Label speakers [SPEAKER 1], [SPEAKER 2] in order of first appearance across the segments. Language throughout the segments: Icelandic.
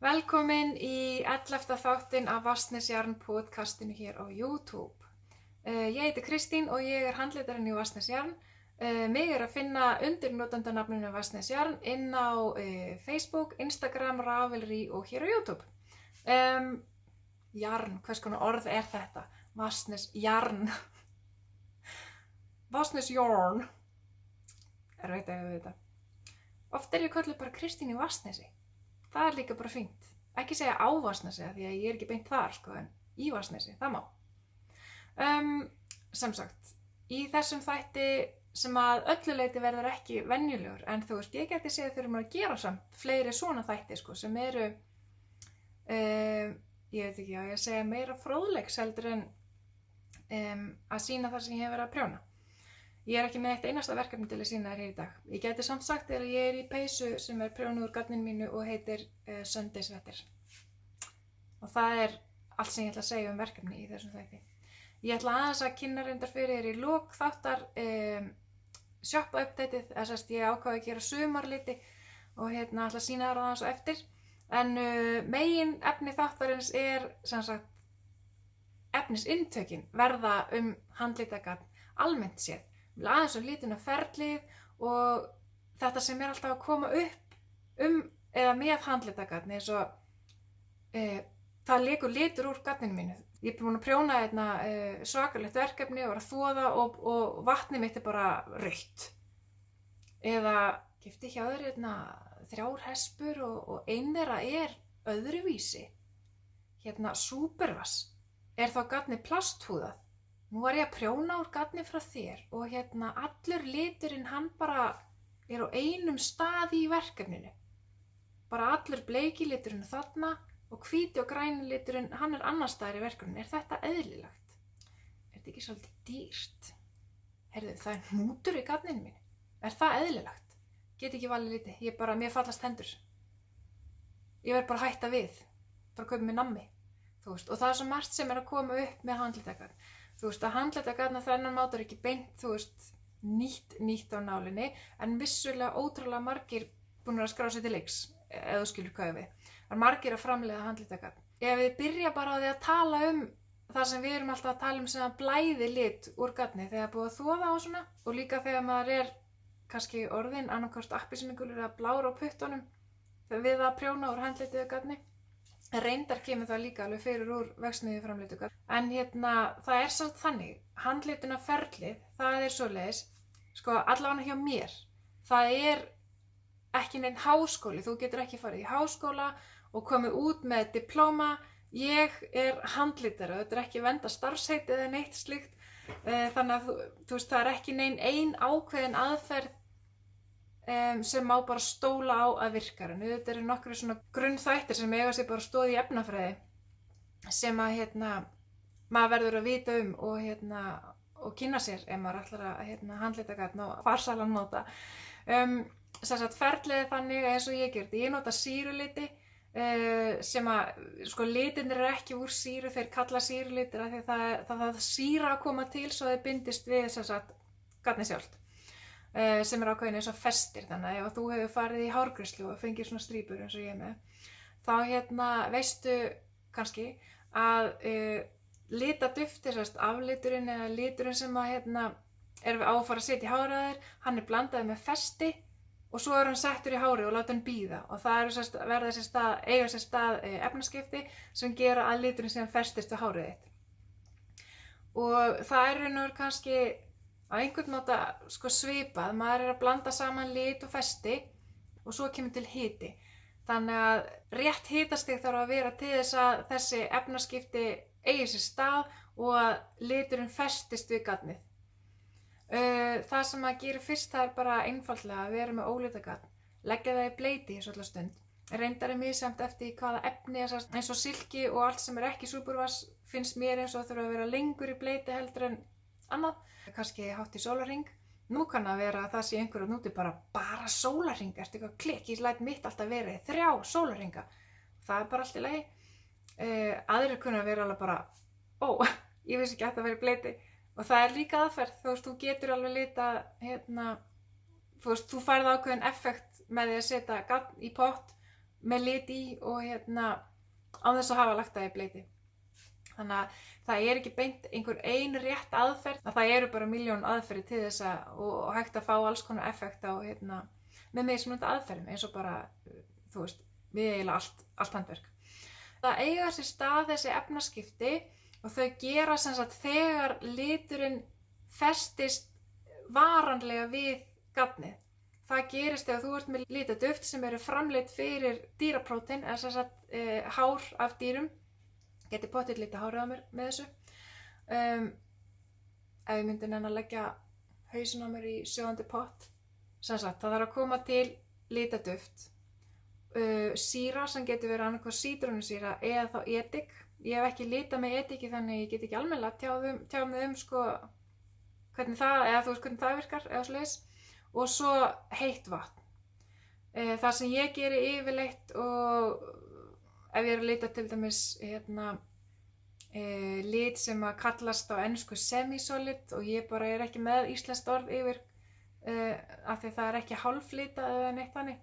[SPEAKER 1] Velkomin í 11. þáttinn af Vatnsnesjarn podcastinu hér á YouTube. Ég heiti Kristín og ég er handleitarinn í Vatnsnesjarn. Mig er að finna undir notandanafninu Vatnsnesjarn inn á Facebook, Instagram, Ravelry og hér á YouTube. Jarn, hvers konar orð er þetta? Vatnsnesjarn. Vatnsnesjarn. Veit að við þetta. Oft er ég kölluð bara Kristín í Vatnsnesi. Það er líka bara fínt. Ekki segja á Vatnsnesi því að ég er ekki beint þar sko, en í Vatnsnesi, það má. Sem sagt, í þessum þætti sem að öllu leyti verður ekki venjulegur, en þú veist, ég geti segið þurfum að gera samt fleiri svona þætti sko, sem eru, ég veit ekki, ég segja meira fróðleiks heldur en að sýna það sem ég hef verið að prjóna. Ég er ekki með eitt einasta verkefni til að sýna þér hér í dag. Ég gæti samt sagt þér að ég er í peysu sem er prjónuð úr garninu mínu og heitir Sunday Sweater. Og það er allt sem ég ætla að segja verkefni í þessum þætti. Ég ætla aðeins að kynna reyndar fyrir þér í lok þáttar shoppa updateið, þess að ég ákvað að gera sumarliti og ætla að sýna þér aðeins á eftir. En megin efni þáttarins er sem sagt efnisintökin verða handlitagarn almennt séð. Aðeins litin á ferlið og þetta sem er alltaf að koma upp eða með handlitagarn eins og það leikur litur úr garninu mínu. Ég er búin að prjóna svakalegt verkefni og var að þvoða og vatnið mitt er bara rautt. Eða keypti hjá þér 3 hespur og ein þeirra er öðruvísi. Supervass er þá garnið plasthúðað. Nú var ég að prjóna úr garni frá þér og allur liturinn hann bara er á einum stað í verkefninu. Bara allur bleiki liturinn þarna og hvíti og græni liturinn hann er annars staðar í verkefninu. Er þetta eðlilegt? Er þetta ekki svolítið dýrt? Heyrðu, það er hnútur í garninu mínu. Er það eðlilegt? Get ekki valið liti. Mér fallast hendur. Ég verð bara að hætta við. Bara kaupa mér nammi. Og það er svo margt sem er að koma upp með handlitagarn. Að handlitagarn að þennan mátur ekki beint, nýtt á nálinni, en vissulega ótrúlega margir búin að skrá sig til leiks, ef þú skilur hvað við. Það er margir að framleiða handlitagarn. Ef við byrja bara á því að tala það sem við erum alltaf að tala sem að blæði lit úr garni þegar búið að þvoða á svona, og líka þegar maður er kannski orðinn annarkvort appelsínugulur eða blár á puttunum við að prjóna úr handlituðu garni. Reyndar kemur það líka alveg fyrir úr verksmiðju framleitu garn. En það er samt þannig, handlitunarferlið, það er svoleiðis, allavega hjá mér, það er ekki neinn háskóli, þú getur ekki farið í háskóla og komið út með diplóma. Ég er handlitari, þetta er ekki vernda starfsheiti eða neitt slíkt, þannig að það er ekki neinn ein ákveðin aðferð sem má bara stóla á að virka. En þetta eru nokkru svona grunnþættir sem eiga sér bara stoð í efnafræði sem að maður verður að vita og kynna sér ef maður ætlar að handlita garn á farsalan máta. Ferlið er þannig eins og ég gerði. Ég nota sýruliti sem að litirnir eru ekki úr sýru, þeir kalla sýrulitir af því að það sýra að koma til svo þeir bindist við garnið sjálft. Sem er ákveðin eins og festir, þannig að ef þú hefur farið í hárgreiðslu og fengið svona strípur eins og ég er með, þá veistu kannski að litadufti, afliturinn eða liturinn sem að er á að fara að setja í hárið á þér, hann er blandaður með festi og svo er hann settur í hárið og láta hann bíða, og það eiga sér stað efnaskipti sem gera að liturinn sem festist við hárið þitt. Og það er raun og veru kannski á einhvern máta svipað, maður er að blanda saman lit og festi og svo kemur til hiti. Þannig að rétt hitastig þarf að vera til þess að þessi efnaskipti eigi sér stað og að liturinn festist við garnið. Það sem maður gerir fyrst, það er bara einfaldlega að vera með ólitagarn, leggja það í bleyti í svolítið stund. Reyndar er misjafnt eftir hvaða efni eins og silki og allt sem er ekki supervass finnst mér eins og það þurfa að vera lengur í bleyti heldur en annað. Kannski hátt í sólarhring. Nú kann að vera að það sé einhver úti bara sólarhring, ertu eitthvað klikk, ég læt mitt alltaf vera í 3 sólarhringa. Það er bara allt í lagi. Aðrir kunna að vera alveg bara, ég vissi ekki að það vera í bleyti. Og það er líka aðferð, þú getur alveg lita, þú færð ákveðin effekt með því að setja garn í pott með lit í og án þess að hafa lagt það í bleyti. Þannig að það er ekki beint einhver ein rétt aðferð, að það eru bara milljón aðferðir til þess og hægt að fá alls konar effekt á með mismunandi aðferðum, eins og bara, þú veist, við eiginlega allt handverk. Það eiga sér stað þessi efnaskipti og þau gera sem sagt þegar liturinn festist varanlega við gagnið. Það gerist þegar þú ert með litaduft sem eru framleidd fyrir dýraprótein, eða sem sagt hár af dýrum. Geti pottitt lítið hárið á mér með þessu. Ef ég myndi nenni að leggja hausinn á mér í sjóðandi pott. Sem sagt, það þarf að koma til litaduft. Sýra sem getur verið annarkoð sítrónusýra eða þá edik. Ég hef ekki litað með ediki þannig ég get ekki almennilega tjáð mig sko hvernig það, eða þú veist hvernig það virkar eða svoleiðis. Og svo heitt vatn. Það sem ég geri yfirleitt og ef ég er að leita til dæmis lit sem að kallast á ensku semi-solid og ég bara er ekki með íslenskt orð yfir af því það er ekki hálflitað eða neitt þannig.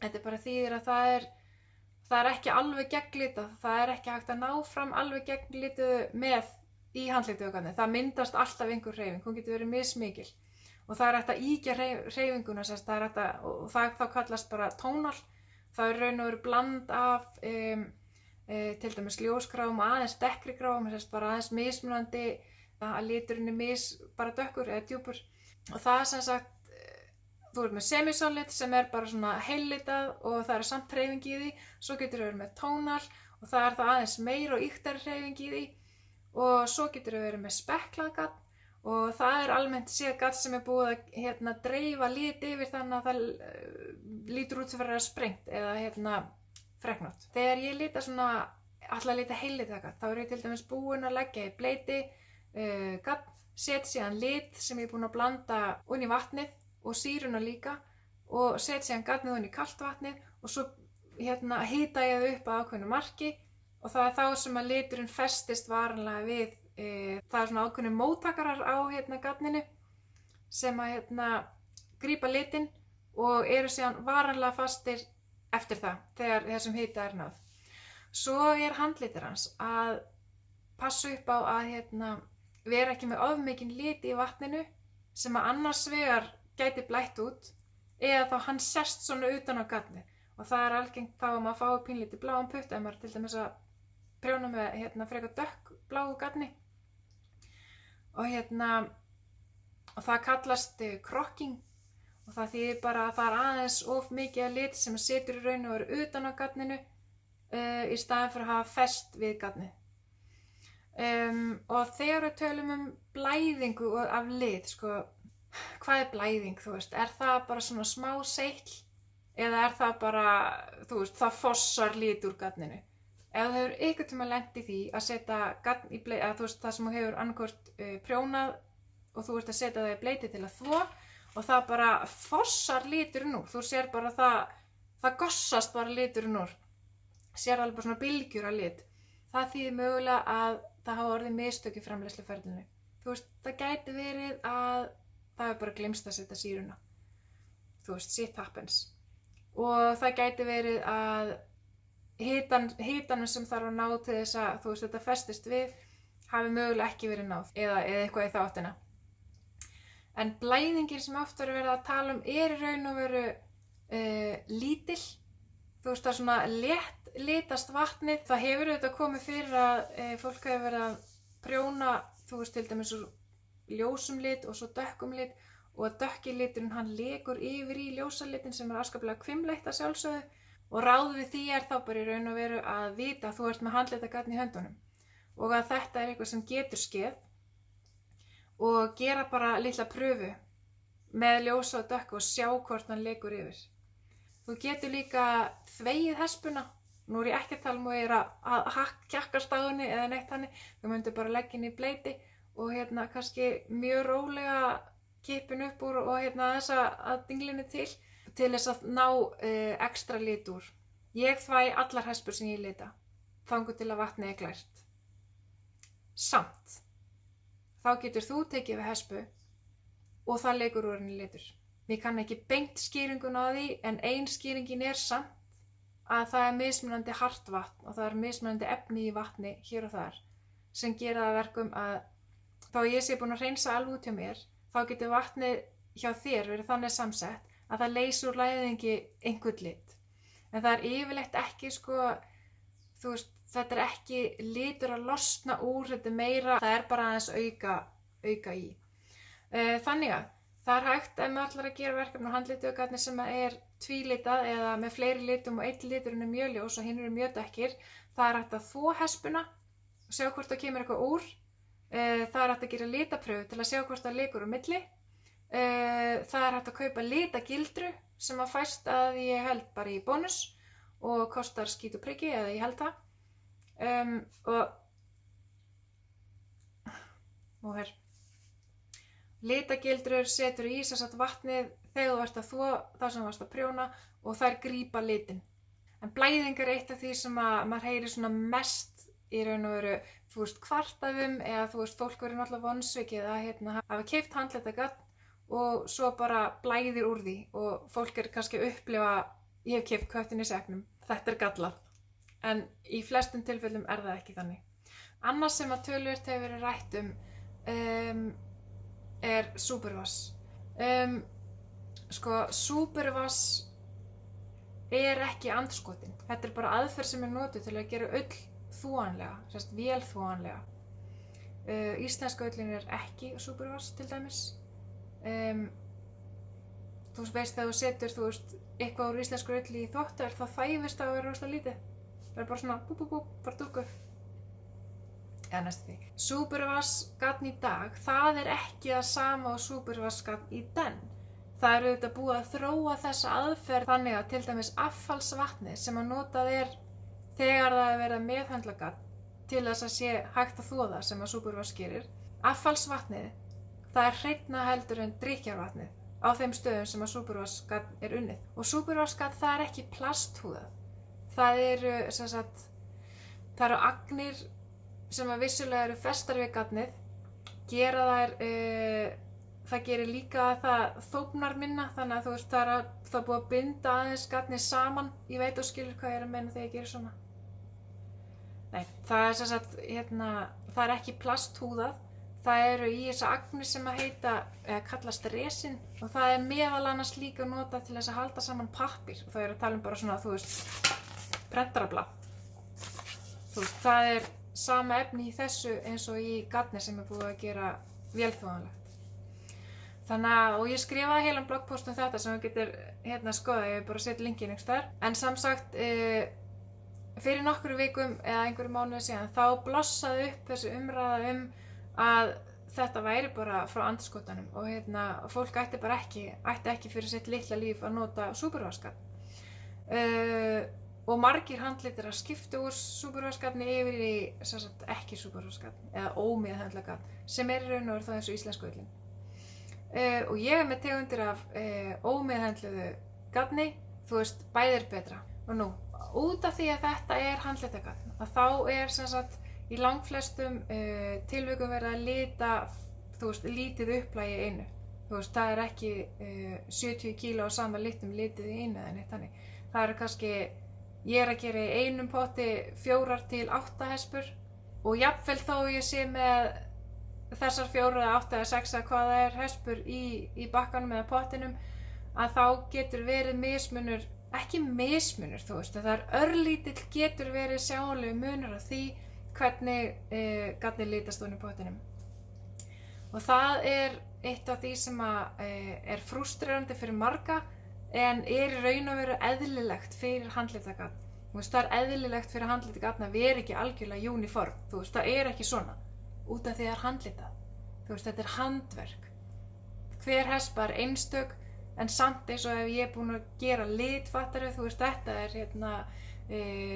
[SPEAKER 1] Þetta bara þýðir að það er ekki alveg gegglitað, það er ekki hægt að ná fram alveg gegglituðu með í handlituðu. Það myndast alltaf einhver hreyfing, hún getur verið mismikil og það er hægt að ýkja hreyfinguna, og það þá kallast bara tónal. Það er raun og veru bland af til dæmis ljósgráum og aðeins dekkri gráum, bara aðeins mismunandi að liturinn er bara dökkur eða djúpur. Og það er sem sagt, þú ert með semi-solid sem er bara svona heillitað og það er samt hreyfing í því. Svo getur þú verið með tónal og það er það aðeins meira og ýktari hreyfing í því. Og svo getur þú verið með speklað gat. Og það er almennt séð gat sem er búið að dreifa lit yfir þannig að það lítur út sem verið að sprengt eða freknótt. Þegar ég lita svona, ætla að lita heillitað gat, þá er ég til dæmis búin að leggja í bleyti gat, set síðan lit sem ég er búin að blanda onni í vatnið og sýruna líka og set síðan gatnið onni í kalt vatnið og svo hita ég það upp að ákveðnu marki og það er þá sem að liturinn festist varanlega við. Það er svona ákveðnir móttakarar á gatninu sem að grípa litinn og eru síðan varanlega fastir eftir það þegar þessum hita er náð. Svo er handlitur hans að passa upp á að vera ekki með of mikinn lit í vatninu sem að annars vegar gæti blætt út eða þá hann sest svona utan á gatnið og það er algengt þá að maður fái pínlítið bláan putt ef maður til dæmis að prjóna með frekar dökkbláu gatni. Og það kallast krokking og það þýðir bara að það er aðeins of mikið af lit sem situr í raun og veru utan á gatninu í staðinn fyrir að hafa fest við gatnið. Og þegar við tölum blæðingu af lit, sko, hvað er blæðing, þú veist? Er það bara svona smá seytl eða er það bara, þú veist, það fossar lit úr gatninu? Ef þú hefur einhvern tíma lent í því að setja gatn í bleyti, eða þú veist það sem þú hefur annarkvort prjónað og þú ert að setja það í bleyti til að þvo og það bara fossar liturinn úr, þú sér bara það gossast bara liturinn úr, sér alveg bara svona bylgjur af lit. Það þýðir mögulega að það hafa orðið mistök í framleiðsluferlinu. Þú veist, það gæti verið að það hefur bara gleymst að setja sýruna. Þú veist, shit happens. Og það gæti verið að hitanum sem þarf að ná til þess að þú veist þetta festist við hafi mögulega ekki verið náð eða eitthvað í þá áttina. En blæðingin sem oft verið að tala er í raun og veru lítil. Þú veist það er svona létt litast vatnið. Það hefur auðvitað komið fyrir að fólk hefur verið að prjóna, þú veist til dæmis úr ljósum lit og svo dökkum lit og að dökki liturinn hann lekur yfir í ljósa litin sem er afskaplega hvimleitt að sjálfsögðu. Og ráð við því er þá bara í raun og veru að vita að þú ert með handlitagatn í höndunum og að þetta er eitthvað sem getur skeð og gera bara litla pröfu með ljósa og dökku og sjá hvort hann lekur yfir. Þú getur líka þvegið hespuna. Nú er ég ekki að tala um að ég er að kjakkast á henni eða neitt hannig. Þú myndir bara leggja henni í bleyti og kannski mjög rólega kippin upp úr og þess að dinglinni til þess að ná ekstra lit úr. Ég þvæ allar hespur sem ég lita, þangað til að vatnið er glært. Samt, þá getur þú tekið við hespu og það lekur úr henni litur. Ég kann ekki beint skýringun á því, en ein skýringin er samt að það mismunandi hart vatn og það mismunandi efni í vatni hér og þar sem gera það að verkum að þá ég sé búin að hreinsa alveg út hjá mér, þá getur vatnið hjá þér verið þannig samsett að það leysir úr læðingi einhvern lit. En það yfirleitt ekki þú veist, þetta ekki litur að losna úr, þetta meira, það bara aðeins auka í. Þannig að það hægt ef maður ætlar að gera verkefni á handlitugarni sem tvílitað eða með fleiri litum og einn liturinn mjög ljós og hinn mjög dökkir, það hægt að þvo hespuna og sjá hvort það kemur eitthvað úr. Það hægt að gera litapröfu til að sjá hvort það leikur á milli. Það hægt að kaupa litagildru sem að fæst að ég held bara í bónus og kostar skít og priki eða ég held það. Og hér. Litagildrur setur í vatnið þegar þú ert að þvo það sem þú varst að prjóna og þær grípa litin. En blæðing eitt af því sem að maður heyrir svona mest í raun og veru, þú veist, kvartað eða þú veist, fólk verður náttúrulega vonsvikið að hafa keypt handlitagarn og svo bara blæðir úr því og fólk kannski að upplifa, ég hef keypt köttinn í segnum, þetta gallað. En í flestum tilfellum það ekki þannig. Annars sem að töluvert hefur verið rætt súpervass. Súpervass ekki andskotin. Þetta bara aðferð sem notuð til að gera ull þvoanlega, vélþvoanlega. Íslenska ullin ekki súpervass til dæmis. Þú veist þegar þú setur eitthvað úr íslensku ulli í þvottavél þá þæfist það að vera rosalega lítið. Það bara svona bara dúkku. Eða næstu því. Súpervassgarn í dag, það ekki það sama og súpervassgarn í den. Það auðvitað búið að þróa þessa aðferð þannig að til dæmis affallsvatnið sem að notað þegar það verið að meðhöndla garn til þess að sé hægt að þvo það sem að súpervass gerir. Affallsvatnið, það hreinna heldur en drykkjarvatnið á þeim stöðum sem að súpervassgarn unnið. Og súpervassgarn, það ekki plasthúðað. Það eru agnir sem að vissulega eru festar við garnið, það gerir líka að það þófnar minna, þannig að þú veist það búið að binda aðeins garnið saman. Ég veit og skilur hvað ég að meina þegar ég gerir svona. Nei, það ekki plasthúðað, það eru í þessa agnir sem að kallast resin og það meðal annars líka notað til þess að halda saman pappír og það að tala bara svona, þú veist, prentarablað. Þú veist, það sama efni í þessu eins og í garni sem búið að gera vélþvoanlegt. Þannig að, og ég skrifaði heilan bloggpost þetta sem þú getur skoðað, ég bara setja linkinn einhvers staðar. En samsagt, fyrir nokkru vikum eða einhverju mánuði síðan, þá blossaði upp þessi umræða að þetta væri bara frá andskotanum og fólk ætti ekki fyrir sitt litla líf að nota súpervassgarn. Og margir handlitir að skipta úr súpervassgarni yfir í ekki súpervassgarn eða ómeðhöndla garn sem í raun og veru það eins og íslensku ullin. Og ég með tegundir af ómeðhöndluðu garni, þú veist, bæði betra. Og nú, út af því að þetta handlitagarn, að þá í langflestum tilvikum verið að lita, þú veist, lítið upplægi í einu. Þú veist, það ekki 70 kíló á sama litum litið í einu eða neitt þannig. Það kannski ég að gera í einum potti 4 til 8 hespur og jafnvel þó ég sé með þessar 4 eða 8 eða 6 eða hvað það hespur í bakkanum eða pottinum að þá getur verið mismunur, ekki mismunur þú veist, það örlítill getur verið sjáanlegur munur á því hvernig garnið litast ofan í pottinum. Og það eitt af því sem að frústrerandi fyrir marga en í raun og veru eðlilegt fyrir handlitagarn. Þú veist, það eðlilegt fyrir handlitagarn að vera ekki algjörlega uniform. Þú veist, það ekki svona út af því það handlitað. Þú veist, þetta handverk. Hver hespa einstök en samt eins og ef ég búin að gera lit, fattaru, þú veist, þetta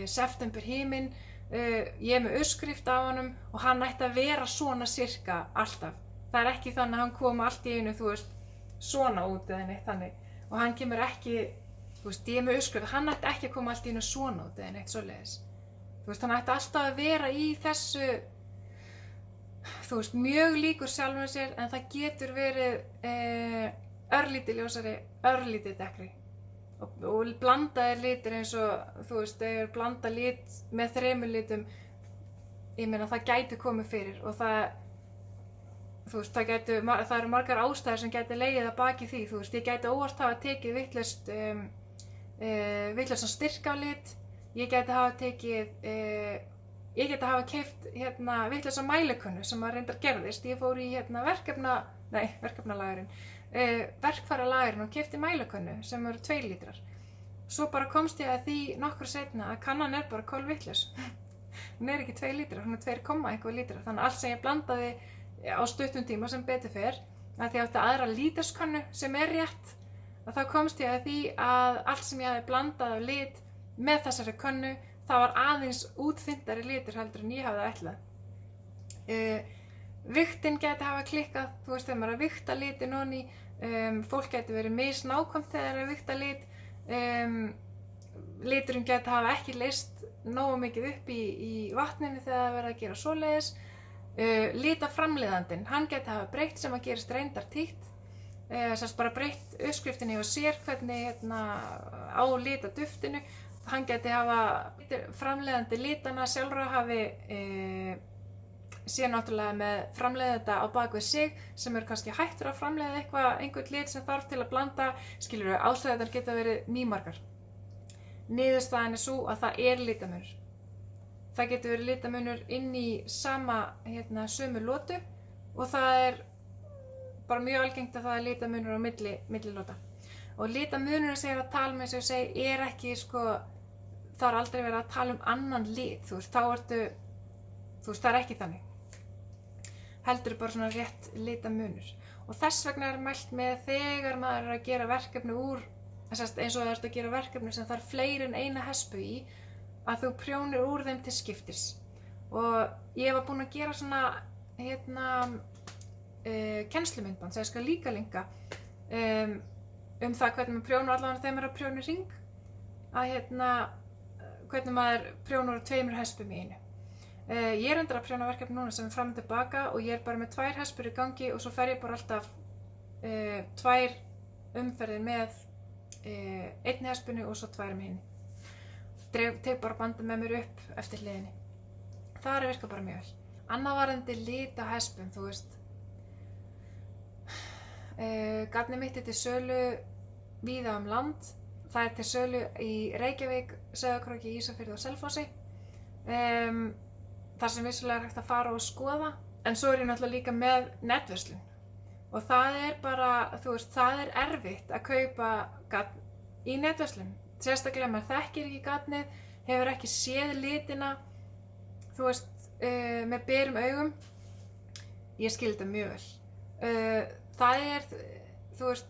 [SPEAKER 1] september himinn, ég með uppskrift á honum og hann ætti að vera svona sirka alltaf. Það ekki þannig að hann kom allt í einu, þú veist, svona út eða neitt þannig. Og hann kemur ekki, þú veist, ég með uppskrift, hann ætti ekki að koma allt í einu svona út eða neitt svoleiðis. Þú veist, hann ætti alltaf að vera í þessu, þú veist, mjög líkur sjálfum sér en það getur verið örlítið ljósari, örlítið dekkri. og blandaðir litir eins og þú veist, þegar blanda lit með 3 litum, ég meina það gæti komið fyrir og það, þú veist, það eru margar ástæður sem gæti legið að baki því, þú veist, ég gæti óvart hafa tekið vitlausan styrk af lit, ég gæti hafa keypt vitlausa mælikönnu sem að reyndar gerðist. Ég fór í verkfæralagurinn og keypti mælikönnu sem eru 2 lítrar. Svo bara komst ég að því nokkru seinna að kannan er bara kolvitlaus. Hún er ekki 2 lítrar, hún er 2, eitthvað lítrar. Þannig að allt sem ég blandaði á stuttum tíma sem betur fer, að því ég átti aðra líterskönnu sem er rétt, að þá komst ég að því að allt sem ég hafði blandað af lit með þessari könnu, það var aðeins útþynnari litur heldur en ég hafði ætlað. Vigtin gæti hafa klikkað, þú veist, þegar maður er að vigta litin onni, fólk gæti verið misnákvæmt þegar það er að vigta lit, liturinn gæti hafa ekki leyst nógu mikið upp í vatninu þegar það verið að gera svoleiðis. Litaframleiðandinn, hann gæti hafa breytt sem að gerist reyndar títt, sérst bara breytt uppskriftinni og sér hvernig á litaduftinu, hann gæti hafa framleiðandi litana sjálfra hafi sé náttúrulega með framleiðanda á bakvið sig sem er kannski hættur að framleiða einhvern lit sem þarf til að blanda, skilurðu, ástæðurnar geta verið mýmargar. Niðurstaðan er sú að það er litamunur. Það getur verið litamunur inn í sama sömu lotu og það er bara mjög algengt að það er litamunur á milli lota. Og litamunurinn sem ég er að tala með, sem ég segi, er ekki það er aldrei verið að tala um annan lit, þú veist, það er ekki þannig. Heldur bara svona rétt litamunur. Og þess vegna er mælt með þegar maður er að gera verkefni eins og það er að gera verkefni sem þarf fleiri en eina hespu í, að þú prjónir úr þeim til skiptis. Og ég var búin að gera svona kennslumyndband sem ég skal líka linka það hvernig maður prjónar allavega þegar maður er að prjóna í hring, að hvernig maður prjónar úr 2 hespum í einu. Ég er reyndar að prjóna verkefni núna sem er fram og tilbaka og ég er bara með 2 hespur í gangi og svo fer ég bara alltaf 2 umferðir með 1 hespinu og svo 2 með hinni. Tek bara bandið með mér upp eftir hliðinni. Það virkar bara mjög vel. Annað varðandi lit á hespum, þú veist. Garnið mitt er til sölu víða land. Það er til sölu í Reykjavík, Sauðárkróki, Ísafirði og Selfossi. Þar sem vissulega er hægt að fara og skoða. En svo er ég náttúrulega líka með netverslun. Og það er bara, þú veist, það er erfitt að kaupa garn í netverslun. Sérstaklega maður þekkir ekki garnið, hefur ekki séð litina, þú veist, með berum augum. Ég skil þetta mjög vel. Það er, þú veist,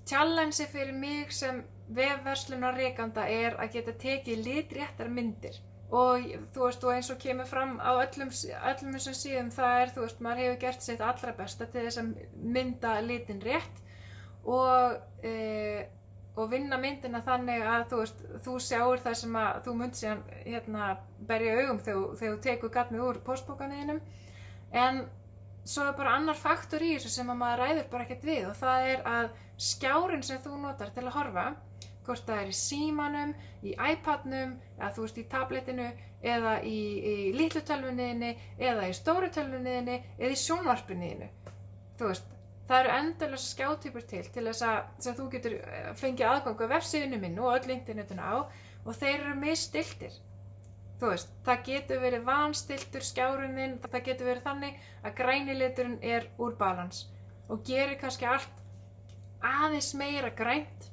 [SPEAKER 1] challenge fyrir mig sem vefverslunarrekanda er að geta tekið litréttar myndir. Og þú veist, og eins og kemur fram á öllum þessum síðum, það er, þú veist, maður hefur gert sitt allra besta til þess að mynda litin rétt og vinna myndina þannig að, þú veist, þú sjáir það sem að þú munt síðan berja augum þegar þú tekur garnið úr póstbókaninum. En svo er bara annar faktor í þessu sem að maður ræður bara ekkert við og það er að skjárinn sem þú notar til að horfa, hvort það er í símanum, í iPadnum, eða þú veist í tabletinu, eða í litlu tölvunniðinni, eða í stóru tölvunniðinni, eða í sjónvarpuniðinu. Þú veist, það eru endalausar skjátýpur til þess að sem þú getur fengið aðgang á vefsíðunni minn og öll internetinu á og þeir eru misstiltir. Þú veist, það getur verið vanstiltur skjárinn, það getur verið þannig að græni liturinn er úr balans og gerir kannski allt aðeins meira grænt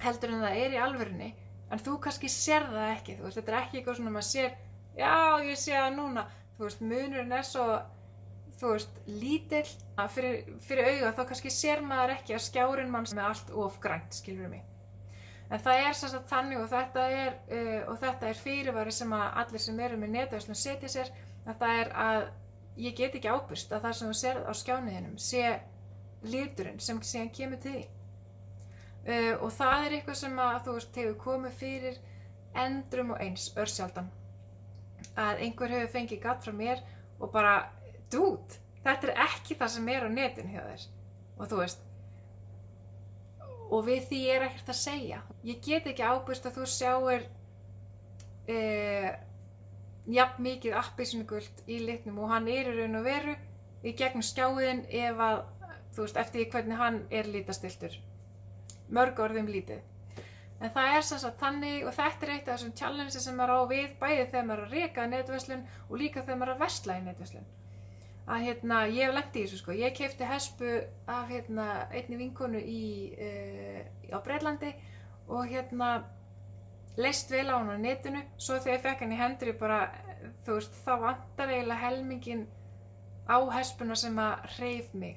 [SPEAKER 1] heldur en það er í alvörunni, en þú kannski sér það ekki, þú veist, þetta er ekki eitthvað svona maður sér, já, ég sé það núna, þú veist, munurinn er svo, þú veist, lítill að fyrir auga, þá kannski sér maður ekki að skjárinn manns með allt of grænt, skilurðu mig. En það er sem sagt þannig og þetta er fyrirvari sem að allir sem eru með netverslun setja sér, að það er að ég get ekki ábyrgst að það sem þú sérð á skjániðinum sé liturinn sem síðan kemur til því. Og það er eitthvað sem að þú veist hefur komið fyrir endrum og eins örsjaldan að einhver hefur fengið garn frá mér og bara, dude, þetta er ekki það sem er á netinu hjá þér og þú veist og við því ekkert að segja. Ég get ekki ábyrgst að þú sjáir jafn mikið appelsínugult í litnum og hann í raun og veru í gegnum skjáinn ef að, þú veist, eftir því hvernig hann litastilltur. Mörg orðum lítið. En það sem sagt þannig, og þetta eitt af þessum challenge sem maður á við, bæði þegar maður að reka netverslun og líka þegar maður að versla í netverslun. Að ég hef lent í þessu sko. Ég keypti hespu af einni vinkonu á Bretlandi og leist vel á hana á netinu. Svo þegar ég fekk hann í hendur, ég bara, þú veist, þá vantar eiginlega helminginn á hespuna sem að hreif mig.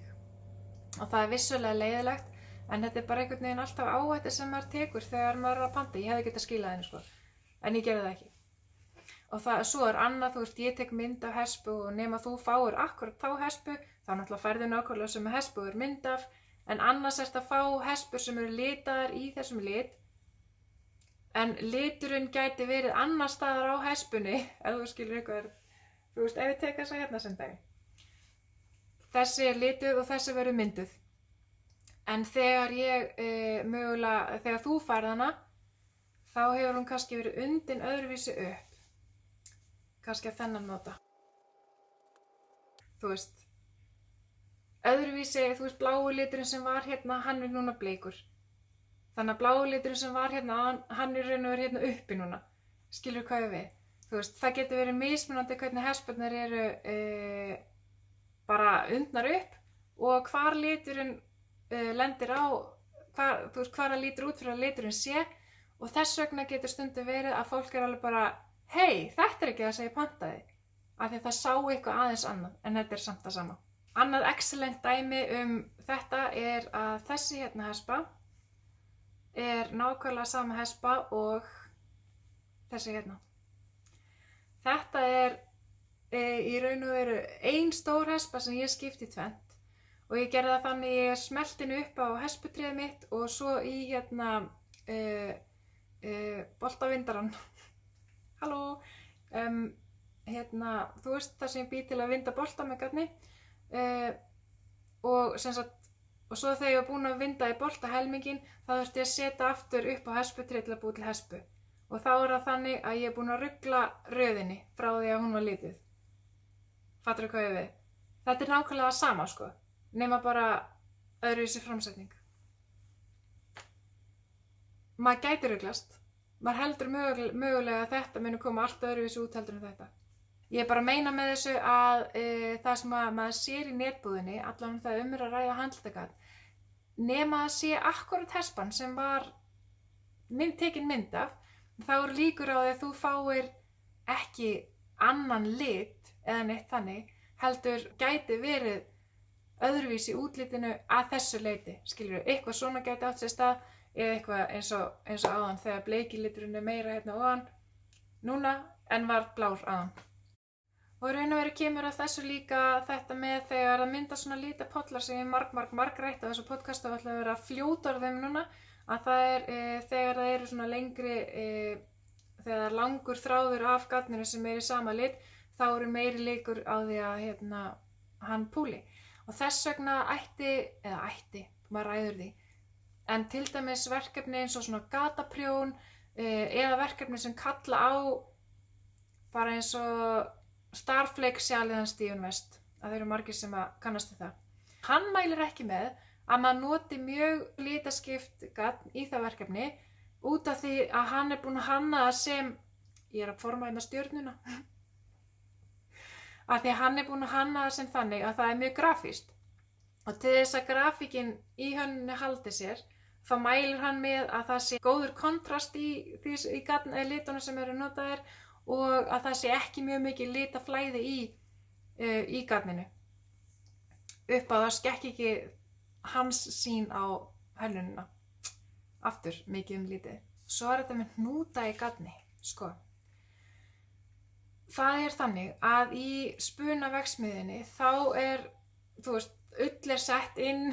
[SPEAKER 1] Og það vissulega leiðilegt, en þetta bara einhvern veginn alltaf áhætta sem maður tekur þegar maður að panta. Ég hefði getað skilað henni sko, en ég gerði það ekki. Og svo annað, þú veist, ég tek mynd af hespu og nema þú fáir akkurat þá hespu, þá náttúrulega færðu nákvæmlega sem hespu mynd af, en annars að fá hespur sem eru litaðar í þessum lit, en liturinn gæti verið annar staðar á hespunni, ef þú skilur eitthvað, þú veist, ef ég tek þessa sem dæmi. Þessi lituð og þessi verður mynduð. En þegar þegar þú færð hana, þá hefur hún kannski verið undin öðruvísi upp. Kannski að þennan nota. Þú veist, öðruvísi, þú veist, blái liturinn sem var hann núna bleikur. Þannig að blái liturinn sem var hann raun og veru uppi núna. Skilur hvað við? Þú veist, það getur verið mismunandi hvernig hespurnar eru bara undnar upp og hvar liturinn lendir á, þú veist, hvar það lítur út fyrir að liturinn sé, og þess vegna getur stundum verið að fólk alveg bara, hei, þetta ekki það sem ég pantaði, af því að það sá eitthvað aðeins annað, en þetta samt það sama. Annað excellent dæmi þetta að þessi hespa nákvæmlega sama hespa og þessi Þetta í raun og veru ein stór hespa sem ég skipti í tvennt. Og ég gerði það þannig, ég smellti henni upp á hesputréð mitt og svo í boltavindarann. Halló! Þú veist það sem ég bý til að vinda bolta með gatni. Og svo þegar ég var búin að vinda í bolta helminginn, þá þurfti ég að setja aftur upp á hesputréð til að búa til hespu. Og þá það þannig að ég er búin að rugla röðinni frá því að hún var lituð. Fattarðu hvað ég við? Þetta nákvæmlega það sama sko. Nema bara öðruvísi framsetning. Maður gæti ruglast. Maður heldur mögulega að þetta muni koma allt öðruvísi út heldur en þetta. Ég bara meina með þessu að það sem maður sér í netbúðinni, allan það að ræða handlitagat, nema að sé akkurat hespan sem var tekin mynd af, þá líkur á því að þú fáir ekki annan lit eða neitt þannig, heldur gæti verið öðruvísi útlitinu að þessu leyti, skilurðu, eitthvað svona gæti átt sér stað eða eitthvað eins og áðan þegar bleiki liturinn meira ofan núna en var blár áðan. Og í raun og veru kemur að þessu líka þetta með þegar það mynda svona litapollar sem ég marg rætt á þessu podcastu og ætla að vera að fljóta á þeim núna, að það þegar það eru svona lengri, þegar það langur þráður af gatninu sem í sama lit, þá eru meiri líkur á því að hann púli. Og þess vegna maður ræður því, en til dæmis verkefni eins og svona gataprjón eða verkefni sem kalla á bara eins og Starflake-sjalið hans Stephen West, að þeir eru margir sem að kannast við það. Hann mælir ekki með að maður noti mjög litaskipt gatn í það verkefni út af því að hann búinn að hanna það sem, ég að forma stjörnuna, af því að hann búinn að hanna það sem þannig að það mjög grafískt. Og til þess að grafíkin í hönninni haldi sér, þá mælir hann með að það sé góður kontrast í litunum sem eru notaðir og að það sé ekki mjög mikið litaflæði í gatninu. Upp að það skekki ekki hans sýn á hönnunina. Aftur, mikið lítið. Svo þetta með hnúta í gatni, sko. Það þannig að í spunaverksmiðjunni þá þú veist, ull sett inn,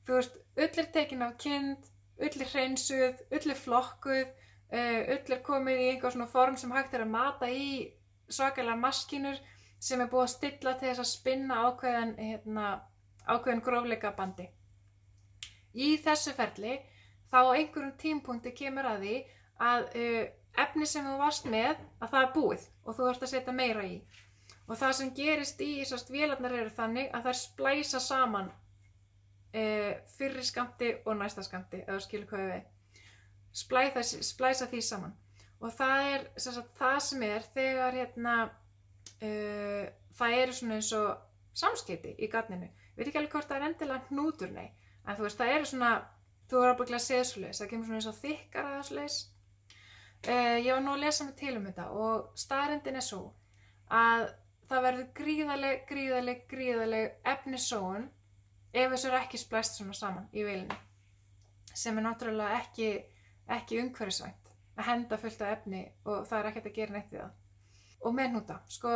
[SPEAKER 1] þú veist, ull tekin af kind, ull hreinsuð, ull flokkuð, ull komið í einhver svona form sem hægt að mata í svakalega maskínur sem búið að stilla til þess að spinna ákveðin grófleikabandi. Í þessu ferli, þá á einhverjum tímapunkti kemur að því að efni sem þú varst með, að það er búið og þú ert að setja meira í. Og það sem gerist í vélarnar eru þannig að þær splæsa saman fyrri skammti og næsta skammti, ef þú skilur hvað við. Splæsa því saman. Og það er það sem er þegar það eru svona eins og samskipti í gatninu. Ég veit ekki alveg hvort það er endilega hnútur, nei. En þú veist, það eru svona, þú er ábyggilega séð svoleiðis, það kemur svona eins og þykkara eða svoleiðis. Ég var nú að lesa mig til þetta og staðreyndin er svo að það verður gríðarleg efnissóun ef þessu er ekki splæst svona saman í vélinni. Sem er náttúrulega ekki umhverfisvænt að henda fullt af efni og það er ekkert að gera neitt við það. Og með hnúta, sko,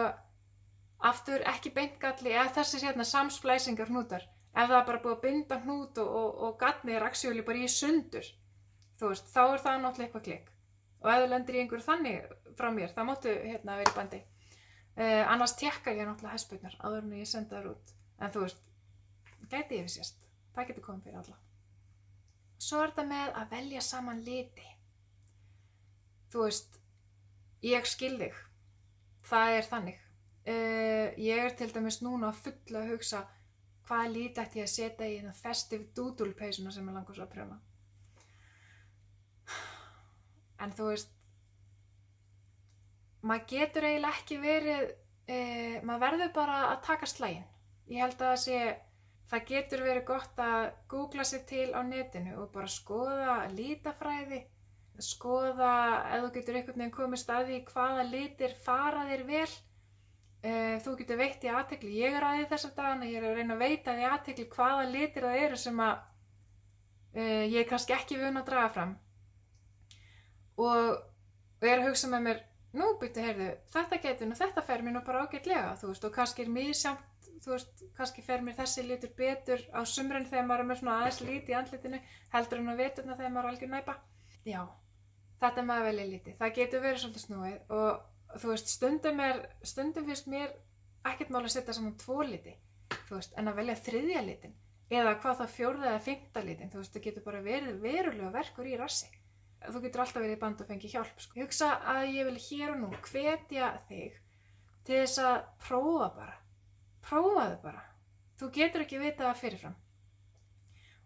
[SPEAKER 1] aftur ekki beint galli, eða þessi samsplæsingar hnútar, ef það er bara búið að binda hnút og gatnið er actually bara í sundur, þú veist, þá er það náttúrulega eitthvað klikk. Og ef þú lendir í einhverju þannig frá mér, það máttu vera í bandi. Annars tékka ég náttúrulega hestbaugarnar áður en ég senda þær út. En þú veist, gæti yfirsést, það getur komið fyrir alla. Svo er þetta með að velja saman liti. Þú veist, ég skil þig. Það er þannig. Ég er til dæmis núna full að hugsa hvaða lit ætti ég að setja í það festive doodle peysuna sem ég langar svo að prjóna. En þú veist, maður getur eiginlega ekki verið, maður verður bara að taka slaginn. Ég held að það getur verið gott að googla sig til á netinu og bara skoða litafræði, skoða ef þú getur einhvern veginn komist að því hvaða litir fara þér vel. Þú getur veitt í athygli, ég er að því þessa dagana, ég er að reyna að veita því athygli hvaða litir það eru sem að ég er kannski ekki vön að draga fram. Og er að hugsa með mér, nú byrju, heyrðu, þetta getur nú, þetta fer mér nú bara ágætlega, þú veist, og kannski er misjafnt, þú veist, kannski fer mér þessi litur betur á sumrin þegar maður er með svona aðeins lit í andlitinu, heldur en á veturna þegar maður er algjör næpa. Já, þetta er maður velja liti, það getur verið svolítið snúið og þú veist, stundum finnst mér ekkert mál að setja saman 2 liti, þú veist, en að velja 3. litin, eða hvað það 4. eða 5. litin, þú veist, það getur bara verið verulega verkur í rassi. Þú getur alltaf verið í band og fengið hjálp, sko. Ég hugsa að ég vil hér og nú hvetja þig til þess að prófa bara. Prófaðu bara. Þú getur ekki vitað það fyrirfram.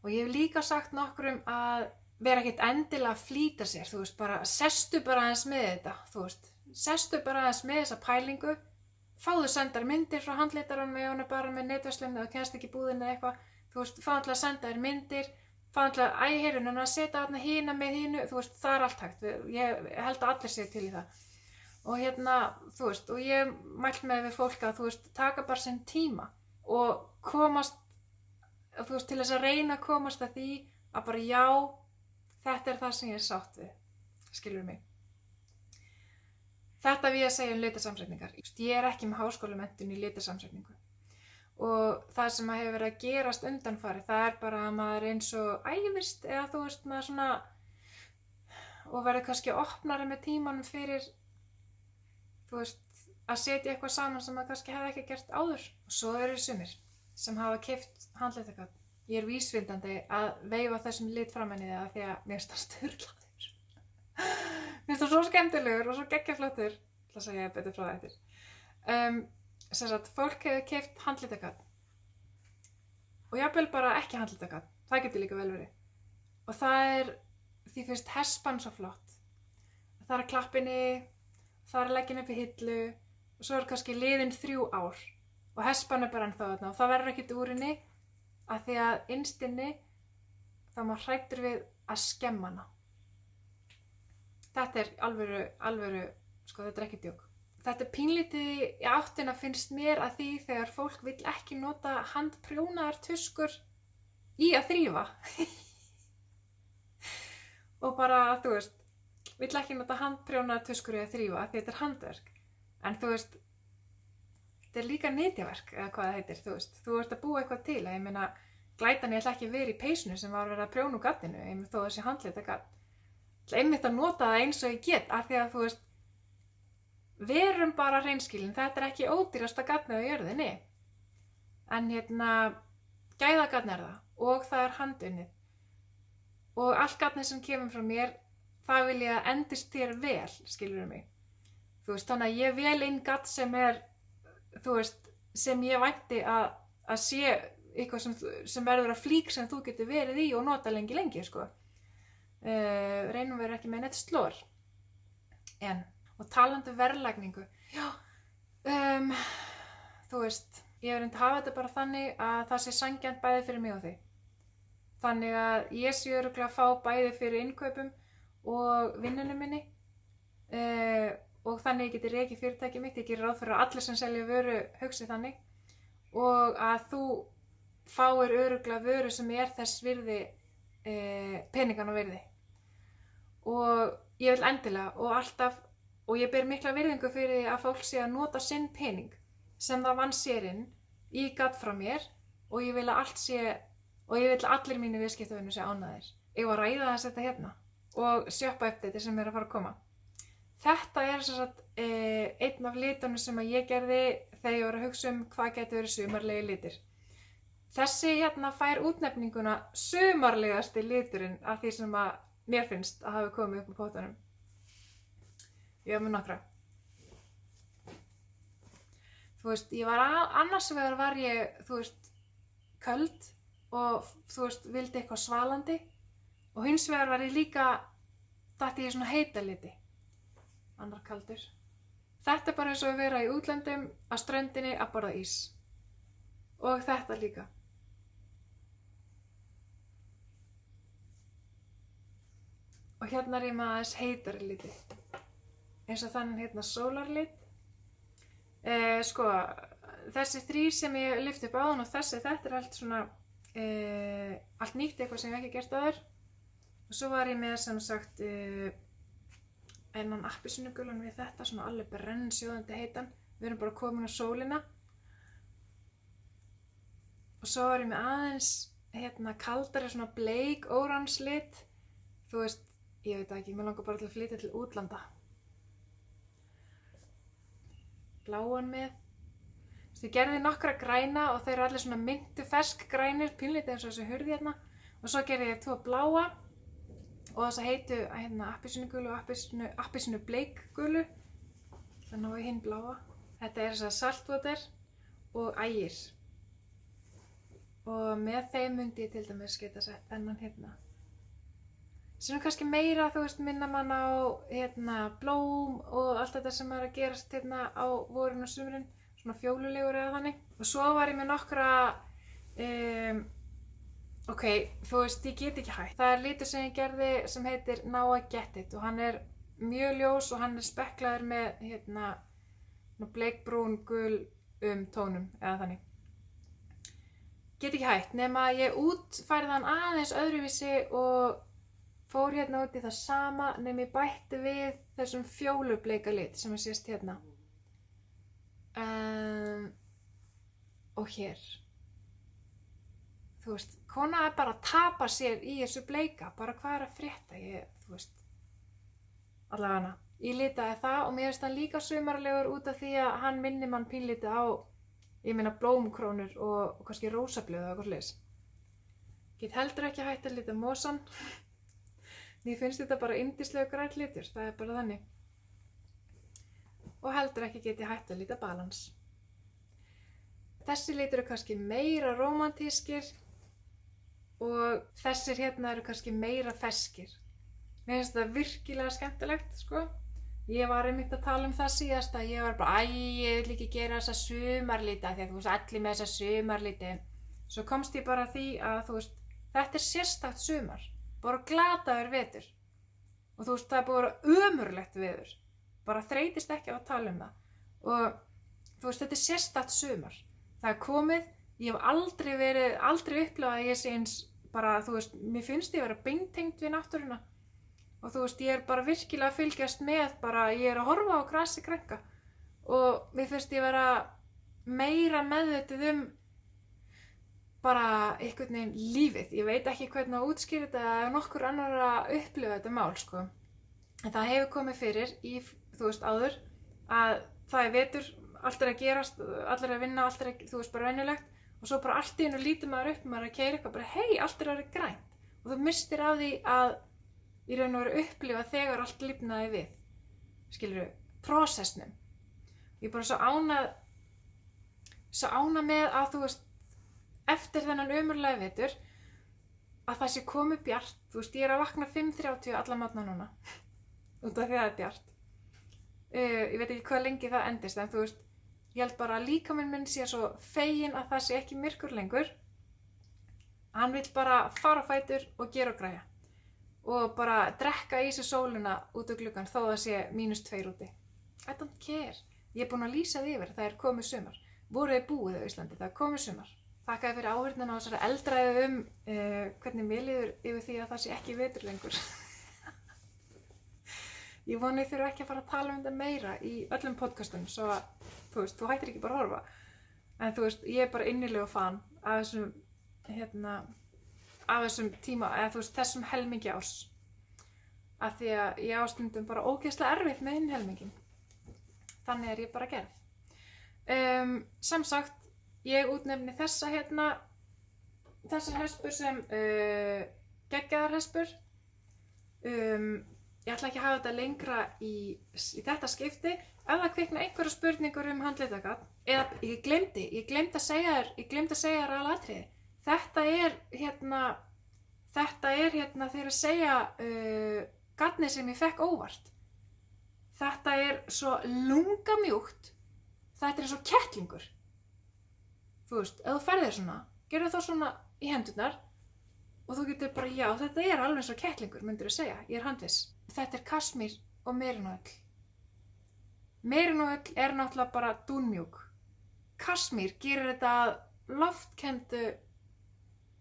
[SPEAKER 1] Og ég hef líka sagt nokkrum að vera ekkert endilega að flýta sér, þú veist, bara sestu bara aðeins með þetta, þú veist. Sestu bara aðeins með þessa pælingu, fáðu sendar myndir frá handleitaranum ef hann er bara með netverslun eða kennst ekki í búðinni eða eitthvað, þú veist, fáðu alltaf að senda þér myndir. Fannst að að setja þarna hina með hinu, þú veist, það er allt hægt, ég held að allir séu til í það. Og þú veist, og ég mælt með við fólk að, þú veist, taka bara sinn tíma og komast, þú veist, til þess að reyna að komast að því að bara já, þetta er það sem ég er sátt við, skilur mig. Þetta við að segja litasamsetningar. Ég er ekki með háskólamenntun í litasamsetningu. Og það sem hefur verið að gerast undanfarið, það er bara að maður eins og æfist eða þú veist maður svona og verður kannski opnari með tímanum fyrir þú veist að setja eitthvað saman sem maður kannski hefði ekki gert áður. Og svo eru sumir sem hafa keypt handlettagat. Ég er vísvitandi að veifa þessum lit framan í það því að mér finnst það sturlaður. Mér finnst það svo skemmtilegur og svo geggjaflottur. Það segja ég betur frá það eftir. Fólk hefur keypt handlitagat og jafnvel bara ekki handlitagat, það getur líka vel verið. Og það er, því finnst hespan svo flott. Það er að klappinni, það er að leggja upp í hillu og svo er kannski liðin 3 ár og hespan er bara ennþá þarna og það verður ekkert úr henni af því að innst inni þá maður hræddur við að skemma hana. Þetta er alvöru, sko þetta er ekki djók. Þetta er pínlítið í áttina finnst mér að því þegar fólk vill ekki nota handprjónaðar tuskur í að þrífa. Og bara, þú veist, vill ekki nota handprjónaðar tuskur í að þrífa því þetta er handverk. En þú veist, þetta er líka nytjaverk eða hvað það heitir, þú veist. Þú ert að búa eitthvað til, ég meina, glætan ég ætla ekki verið í peysinu sem var verið að prjóna úr gatinu, þó þessi handlita gat. Ég ætla einmitt að nota það eins og ég get, af því að þú veist, verum bara hreinskilin, þetta er ekki ódýrasta gatnið á jörðinni. En gæðagatn er það og það er handunnið. og allt gatnið sem kemur frá mér, það vil ég að endist þér vel, skilurðu mig. Þú veist, þannig að ég vel inn gatt sem þú veist, sem ég vænti að sé eitthvað sem verður að flík sem þú getur verið í og nota lengi, sko. Reynum við ekki með neitt slór. Og talandi verðlagningu, já, þú veist, ég hef reynt að hafa þetta bara þannig að það sé sanngjarnt bæði fyrir mig og þig. Þannig að ég sé örugglega að fá bæði fyrir innkaupum og vinnunni minni og þannig geti rekið fyrirtækið mitt. Ég gerir ráð fyrir að allir sem selja vöru hugsi þannig og að þú fáir örugglega vöru sem þess virði, peningan og virði. Og ég vil endilega og alltaf, og ég ber mikla virðingu fyrir að fólk sé að nota sinn pening sem það vann sér inn í gatt frá mér og ég vil að allt sé, og ég vil að allir mínir viðskiptavinir sé ánægðir. Ég var að ræða þess þetta hérna og shoppa update sem að fara að koma. Þetta sem sagt einn af litunum sem að ég gerði þegar ég var að hugsa hvað gæti verið sumarlegi litir. Þessi hérna fær útnefninguna sumarlegasti liturinn af því sem að mér finnst að hafa komið upp á pótunum. Ég var með nokkra. Þú veist, ég var annars vegar var ég, þú veist, köld og þú veist, vildi eitthvað svalandi og hins vegar var ég líka, datt ég í svona heita liti. Annar kaldur. Þetta bara eins og að vera í útlöndum að ströndinni að borða ís. Og þetta líka. Og hérna ég með aðeins heitari liti. Eins og þannig hérna sólarlit. Sko, þessi 3 sem ég lyfti upp áðan og þetta allt svona, allt nýtt eitthvað sem ég ekki gert áður. Og svo var ég með sem sagt, einan appelsínugulan við þetta, svona alveg brennsjóðandi heitan. Við erum bara komin á sólina. Og svo var ég með aðeins, hérna kaldari svona bleik orange lit. Þú veist, ég veit ekki, mér langar bara til að flytja til útlanda. Bláan með. Ég gerði nokkra græna og þeir eru allir svona myntu fersk grænir, pínlítið eins og þessu hurði hérna. Og svo gerði ég 2 bláa og þess að heitu hérna appelsínugulu og appelsínu bleikgulu. Þannig að hinn bláa. Þetta þess að saltwater og ægir. Og með þeim myndi ég til dæmis geta sett þennan hérna. Sem kannski meira, þú veist, minna mann á hérna blóm og allt þetta sem að gerast hérna á vorin og sumrin, svona fjólulegur eða þannig. Og svo var ég með nokkra, ok, þú veist, ég get ekki hægt. Það litur sem ég gerði sem heitir Now I Get It og hann mjög ljós og hann speklaður með hérna bleikbrún, gul tónum eða þannig. Get ekki hægt, nema ég útfærði hann aðeins öðruvísi og fór hérna út í það sama nema ég bætti við þessum fjólubleika lit sem sést hérna. Og hér. Þú veist, kona bara að tapa sér í þessu bleika, bara hvað að frétta, þú veist, allavega hana. Ég litaði það og mér finnst hann líka sumarlegur út af því að hann minnir mann pínlítið á, ég meina blómkrónur og kannski rósablöð eða eitthvað svoleiðis. Get heldur ekki hægt að lita mosann. Mér finnst þetta bara yndislegu grænn litur, það bara þannig. Og heldur ekki get ég hægt að lita balans. Þessi litur kannski meira rómantískir og þessir hérna eru kannski meira ferskir. Mér finnst þetta virkilega skemmtilegt, sko. Ég var einmitt að tala það síðast að ég var bara, ég vil ekki gera þessa sumarlita því að þú veist, allir með þessa sumarliti. Svo komst ég bara að því að þú veist, þetta sérstakt sumar, bara glataður vetur. Og þú veist, það búið að vera ömurlegt veður. Bara þreytist ekki á að tala það. Og þú veist, þetta sérstakt sumar. Það komið, ég hef aldrei upplifað að ég sé eins bara, þú veist, mér finnst ég vera beintengt við náttúruna. Og þú veist, ég bara virkilega að fylgjast með, bara ég að horfa á grasi grænka. Og mér finnst ég vera meira meðvituð bara einhvern veginn lífið. Ég veit ekki hvernig að útskýra þetta eða nokkur annar að upplifa þetta mál, sko. En það hefur komið fyrir þú veist, áður, að það vetur, allt að gerast, allir að vinna, allt þú veist, bara venjulegt. Og svo bara allt í einu lítur maður upp, maður að keyra eitthvað, bara hei, allt orðið grænt. Og og þú misstir af því að í raun og veru upplifa þegar allt lifnaði við, skilurðu, prósessnum. Ég er bara svo ánað með að þú veist, eftir þennan ömurlega vetur, að það sé komið bjart, þú veist, ég er að vakna 5:30 alla morgna núna, út af því að það er bjart. Ég veit ekki hvað lengi það endist, en þú veist, ég held bara að líkaminn minn sé svo feginn að það sé ekki myrkur lengur. Hann vill bara fara á fætur og gera og græja. Og bara drekka í sig sólina út úr gluggann þó það sé -2 úti. I don't care. Ég er búin að lýsa því yfir, það er komið sumar. Voruð þið búið á Íslandi, það er komið sumar. Þakkaði fyrir áheyrnina á þessari eldræðu hvernig mér líður yfir því að það sé ekki vetur lengur. Ég vona ég þurfi ekki að fara að tala um þetta meira í öllum podcastum, svo að, þú veist, þú hættir ekki bara að horfa. En þú veist, ég er bara innilega fan af þessum, af þessum tíma, eða þú veist, þessum helmingi árs. Af því að ég á stundum bara ógeðslega erfitt með hinn helmingin. Þannig er ég bara gerð. Sem sagt, ég útnefni þessar hespur sem geggjaðar hespur. Ég ætla ekki að hafa þetta lengra í þetta skipti. Ef það kvikna einhverjar spurningur handlitagat, eða ég gleymdi að segja þér aðalatriði. Þetta er þegar að segja gatnið sem ég fekk óvart. Þetta er svo lungamjúkt. Þetta er eins og kettlingur. Þú veist, ef þú ferðir svona, gerðu þá svona í hendurnar og þú getur bara, já, þetta er alveg eins og kettlingur, myndirðu segja, ég er handviss. Þetta er kasmír og merino-ull. Merino-ull er náttúrulega bara dúnmjúk. Kasmír gerir þetta að loftkenndu,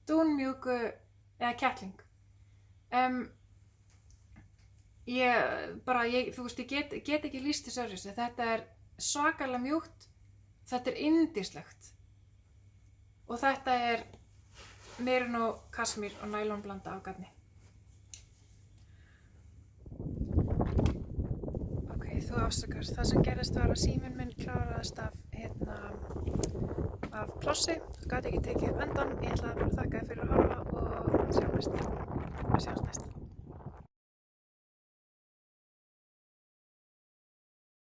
[SPEAKER 1] dúnmjúku eða kettling. Þú veist, ég get ekki lýst þessu öðruvísi. Þetta er svakalega mjúkt, þetta er yndislegt. Og þetta er merino, kasmír og nælon blanda af gatni. Ok, þú afsakar. Það sem gerðist var að síminn minn kláraðist af plássi. Gat ekki tekið upp endan. Ég ætlaði bara að þakka þér fyrir að horfa og sjáumst næst.